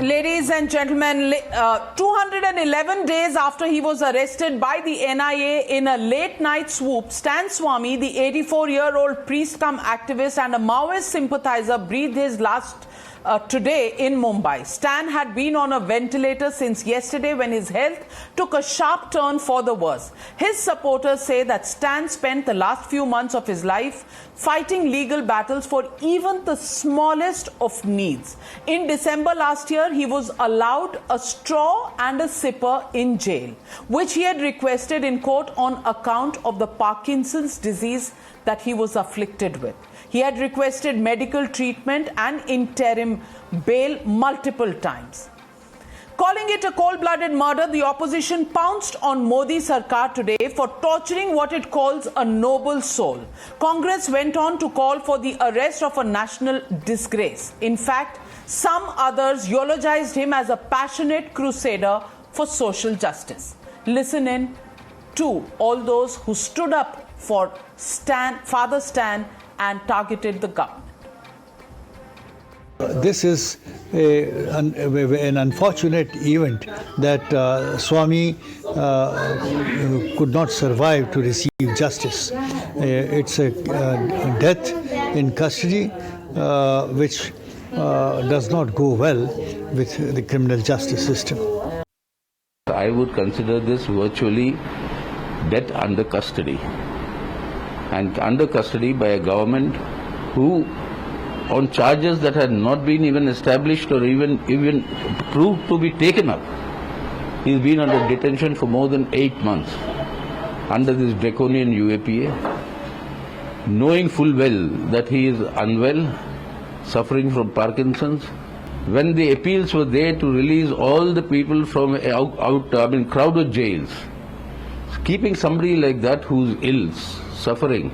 Ladies and gentlemen, 211 days after he was arrested by the NIA in a late-night swoop, Stan Swamy, the 84-year-old priest-cum activist and a Maoist sympathizer, breathed his last today in Mumbai. Stan had been on a ventilator since yesterday when his health took a sharp turn for the worse. His supporters say that Stan spent the last few months of his life fighting legal battles for even the smallest of needs. In December last year, he was allowed a straw and a sipper in jail, which he had requested in court on account of the Parkinson's disease that he was afflicted with. He had requested medical treatment and interim bail multiple times. Calling it a cold-blooded murder, the opposition pounced on Modi Sarkar today for torturing what it calls a noble soul. Congress went on to call for the arrest of a national disgrace. In fact, some others eulogized him as a passionate crusader for social justice. Listen in to all those who stood up for Father Stan and targeted the government. This is an unfortunate event that Swamy could not survive to receive justice. It's a death in custody which does not go well with the criminal justice system. I would consider this virtually death under custody, and under custody by a government who, on charges that had not been even established or even proved to be taken up, he's been under detention for more than 8 months under this draconian UAPA, knowing full well that he is unwell, suffering from Parkinson's. When the appeals were there to release all the people from crowded jails, keeping somebody like that who's ill, suffering,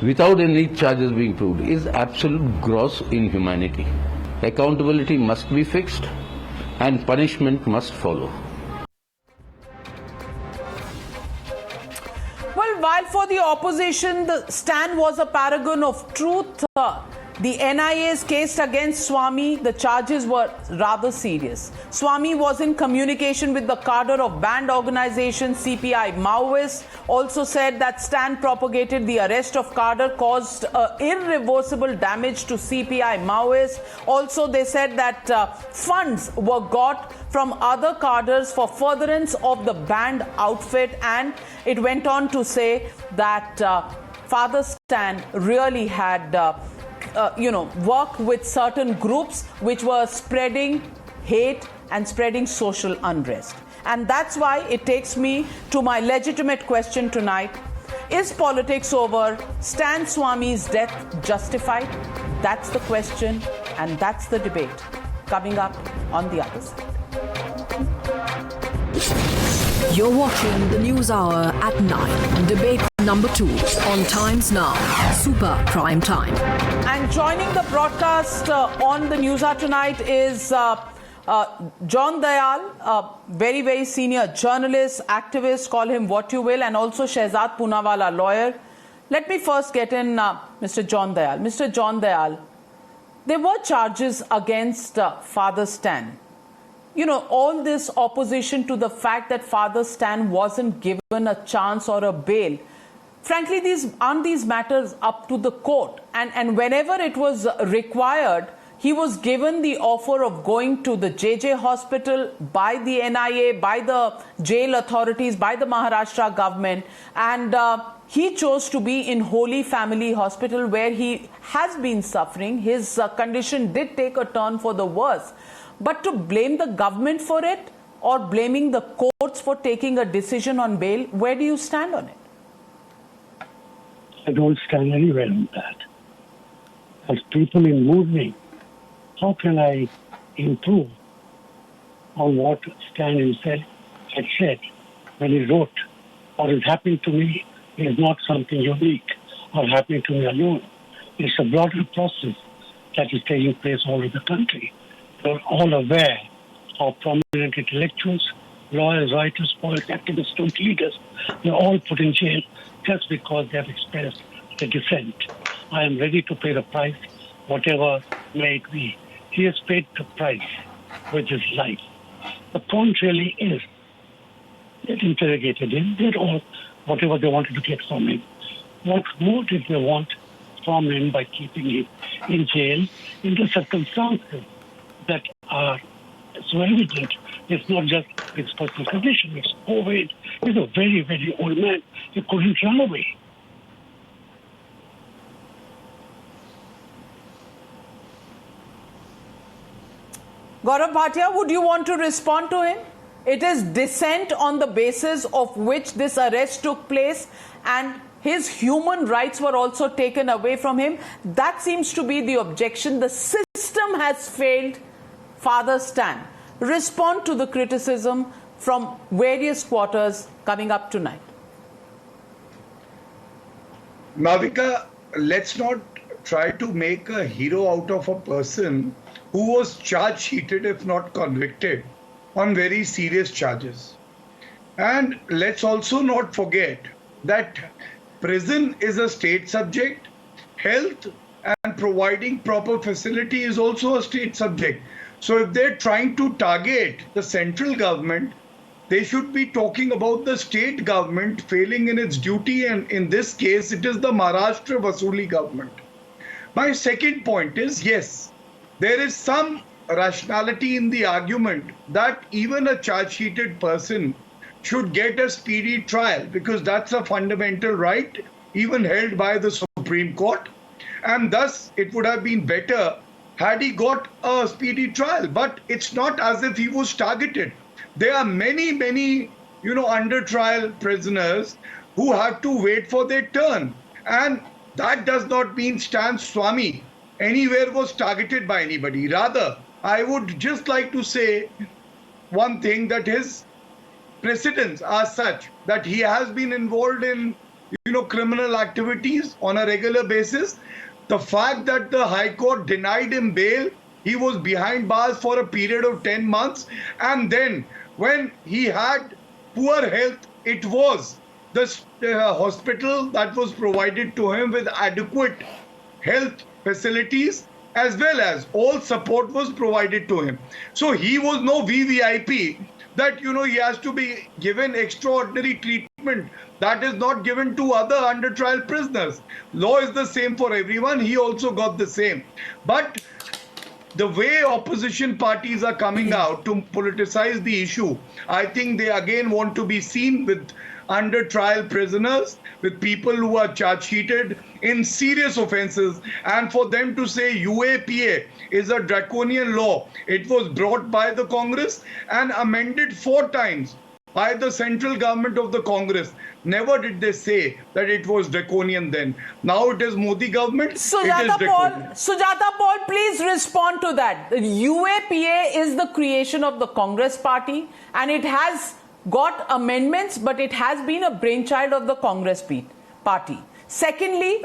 without any charges being proved, is absolute gross inhumanity. Accountability must be fixed and punishment must follow. Well, while for the opposition, the Stan was a paragon of truth, the NIA's case against Swamy, the charges were rather serious. Swamy was in communication with the cadre of banned organization CPI Maoists, also said that Stan propagated the arrest of cadre, caused irreversible damage to CPI Maoists. Also, they said that funds were got from other cadres for furtherance of the banned outfit, and it went on to say that Father Stan really had worked with certain groups which were spreading hate and spreading social unrest. And that's why it takes me to my legitimate question tonight. Is politics over? Stan Swamy's death justified? That's the question, and that's the debate coming up on the other side. You're watching the News Hour at 9. Debate number 2 on Times Now, Super Prime Time. And joining the broadcast on the News Hour tonight is John Dayal, a very, very senior journalist, activist, call him what you will, and also Shehzad Poonawala, lawyer. Let me first get in Mr. John Dayal. Mr. John Dayal, there were charges against Father Stan. You know, all this opposition to the fact that Father Stan wasn't given a chance or a bail. Frankly, these matters up to the court. And whenever it was required, he was given the offer of going to the JJ hospital by the NIA, by the jail authorities, by the Maharashtra government. And he chose to be in Holy Family Hospital, where he has been suffering. His condition did take a turn for the worse. But to blame the government for it, or blaming the courts for taking a decision on bail, where do you stand on it? I don't stand anywhere on that. As people in movement, how can I improve on what Stan himself had said when he wrote? What is happening to me is not something unique or happening to me alone. It's a broader process that is taking place all over the country. We're all aware how prominent intellectuals, lawyers, writers, poets, activists, student leaders, they're all put in jail just because they have expressed the dissent. I am ready to pay the price, whatever may it be. he has paid the price with his life. The point really is, they interrogated him, did all whatever they wanted to get from him. What more did they want from him by keeping him in jail in the circumstances that are so evident? It's not just his personal condition, it's COVID. He's a very, very old man. He couldn't run away. Gaurav Bhatia, would you want to respond to him? It is dissent on the basis of which this arrest took place, and his human rights were also taken away from him. That seems to be the objection. The system has failed Father Stan. Respond to the criticism from various quarters coming up tonight. Navika, let's not try to make a hero out of a person who was charge sheeted, if not convicted, on very serious charges. And let's also not forget that prison is a state subject, health and providing proper facility is also a state subject. So if they're trying to target the central government, they should be talking about the state government failing in its duty, and in this case, it is the Maharashtra Vasuli government. My second point is, yes, there is some rationality in the argument that even a charge-sheeted person should get a speedy trial, because that's a fundamental right, even held by the Supreme Court. And thus, it would have been better had he got a speedy trial. But it's not as if he was targeted. There are many, under trial prisoners who have to wait for their turn. And that does not mean Stan Swamy anywhere was targeted by anybody. Rather, I would just like to say one thing, that his precedents are such that he has been involved in, criminal activities on a regular basis. The fact that the High Court denied him bail, he was behind bars for a period of 10 months. And then when he had poor health, it was the hospital that was provided to him with adequate health facilities, as well as all support was provided to him. So he was no VVIP that, he has to be given extraordinary treatment that is not given to other under trial prisoners. Law is the same for everyone. He also got the same. But the way opposition parties are coming out to politicize the issue, I think they again want to be seen with under trial prisoners, with people who are charge sheeted in serious offences, and for them to say UAPA is a draconian law. It was brought by the Congress and amended 4 times by the central government of the Congress. Never did they say that it was draconian then. Now it is Modi government. Sujata Paul, please respond to that. The UAPA is the creation of the Congress party, and it has got amendments, but it has been a brainchild of the Congress party. Secondly,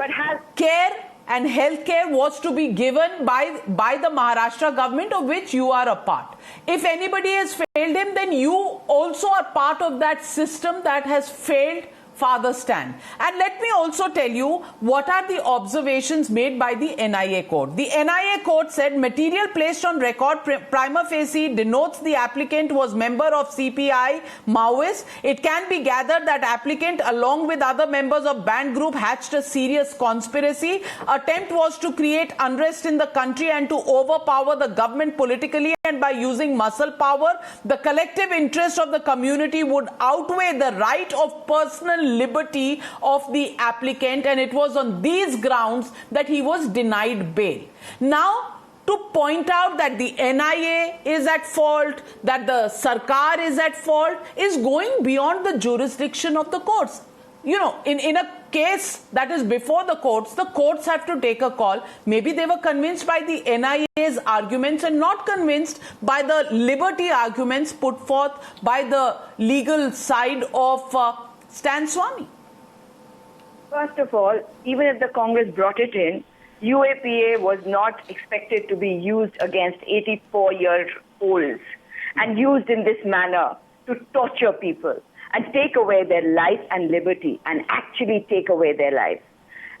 care and healthcare was to be given by the Maharashtra government, of which you are a part. If anybody has failed him, then you also are part of that system that has failed Father Stan. And let me also tell you what are the observations made by the NIA court. The NIA court said material placed on record prima facie denotes the applicant was member of CPI Maoist. It can be gathered that applicant along with other members of band group hatched a serious conspiracy. Attempt was to create unrest in the country and to overpower the government politically, and by using muscle power, the collective interest of the community would outweigh the right of personal liberty of the applicant, and it was on these grounds that he was denied bail. Now, to point out that the NIA is at fault, that the Sarkar is at fault, is going beyond the jurisdiction of the courts. In a case that is before the courts have to take a call. Maybe they were convinced by the NIA's arguments and not convinced by the liberty arguments put forth by the legal side of Stan Swamy. First of all, even if the Congress brought it in, UAPA was not expected to be used against 84-year-olds and used in this manner to torture people and take away their life and liberty, and actually take away their lives.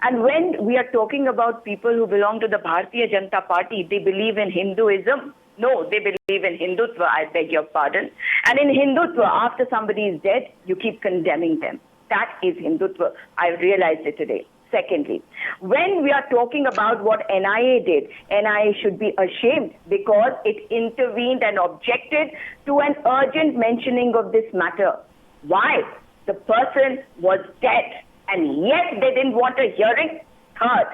And when we are talking about people who belong to the Bharatiya Janata Party, they believe in Hinduism. No, they believe in Hindutva, I beg your pardon. And in Hindutva, after somebody is dead, you keep condemning them. That is Hindutva. I realized it today. Secondly, when we are talking about what NIA did, NIA should be ashamed because it intervened and objected to an urgent mentioning of this matter. Why? The person was dead and yet they didn't want a hearing. Third,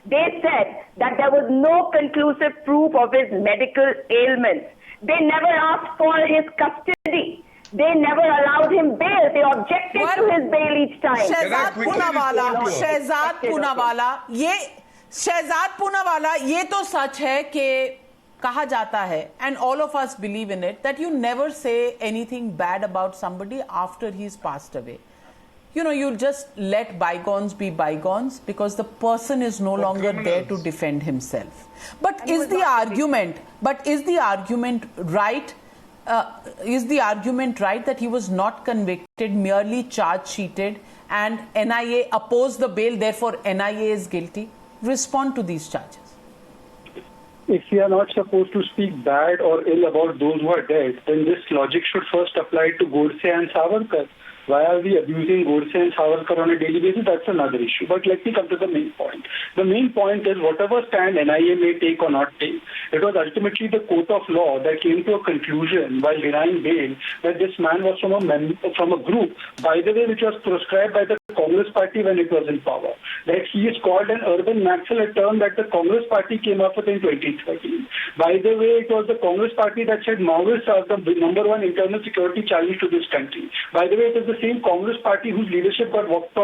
they said that there was no conclusive proof of his medical ailments. They never asked for his custody. They never allowed him bail. They objected to his bail each time. Shahzad Poonawalla ये तो सच है कि कहा जाता है, and all of us believe in it, that you never say anything bad about somebody after he's passed away. You know, you just let bygones be bygones because the person is no longer there to defend himself. But is the argument right? Is the argument right that he was not convicted, merely charge sheeted, and NIA opposed the bail, therefore NIA is guilty? Respond to these charges. If we are not supposed to speak bad or ill about those who are dead, then this logic should first apply to Godse and Savarkar. Why are we abusing Godse and Savarkar on a daily basis? That's another issue. But let me come to the main point. The main point is whatever stand NIA may take or not take, it was ultimately the court of law that came to a conclusion while denying bail that this man was from a group, by the way, which was proscribed by the Congress party when it was in power. That he is called an urban Naxal, a term that the Congress party came up with in 2013. By the way, it was the Congress party that said Maoists are the number one internal security challenge to this country. By the way, it is the same Congress party whose leadership got wiped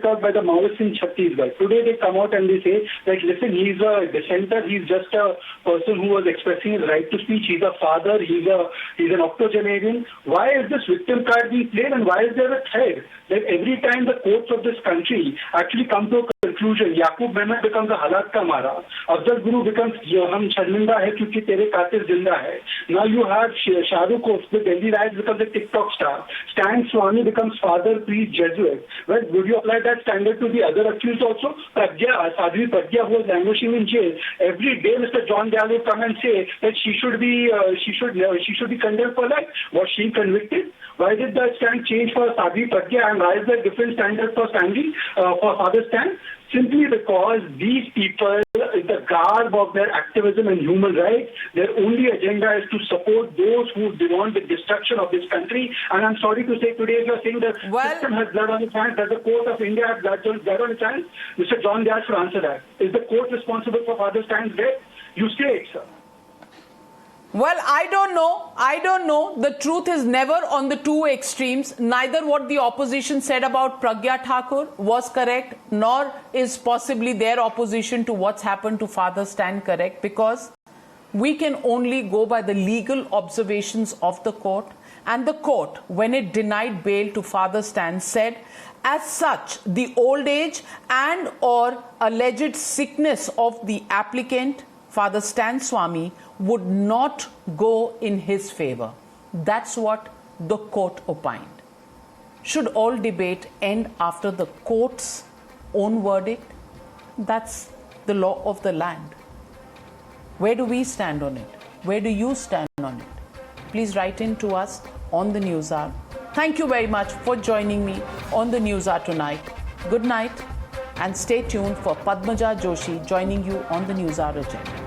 out by the Maoists in Chhattisgarh. Today they come out and they say that, listen, he's a dissenter, he's just a person who was expressing his right to speech, he's a father, he's an octogenarian. Why is this victim card being played, and why is there a thread that every time the courts of this country actually come to a conclusion, Yaqub Mehmet becomes a halat ka mara, Afzal Guru becomes hum sharminda hai kyunki tere qatil zinda hai. Now you have Shahrukh of the Delhi riots becomes a TikTok star. Stan Swami becomes father, priest, Jesuit. Well, would you apply that standard to the other accused also? Sadhvi Pragya, who was languishing in jail, every day Mr. John Dayal would come and say that she should be condemned for life. Was she convicted? Why did that stand change for Sadhvi Pragya, and why is there different standard for Father Stan? Simply because these people, in the garb of their activism and human rights, their only agenda is to support those who demand the destruction of this country. And I'm sorry to say today, if you're saying the system has blood on its hands, does the court of India have blood on its hands? Mr. John Dayal should answer that. Is the court responsible for Father Stan's death? You say it, sir. Well, I don't know. The truth is never on the two extremes. Neither what the opposition said about Pragya Thakur was correct, nor is possibly their opposition to what's happened to Father Stan correct, because we can only go by the legal observations of the court. And the court, when it denied bail to Father Stan, said, as such, the old age and or alleged sickness of the applicant, Father Stan Swami, would not go in his favor. That's what the court opined. Should all debate end after the court's own verdict? That's the law of the land. Where do we stand on it? Where do you stand on it? Please write in to us on the News Hour. Thank you very much for joining me on the News Hour tonight. Good night, and stay tuned for Padmaja Joshi joining you on the News Hour agenda.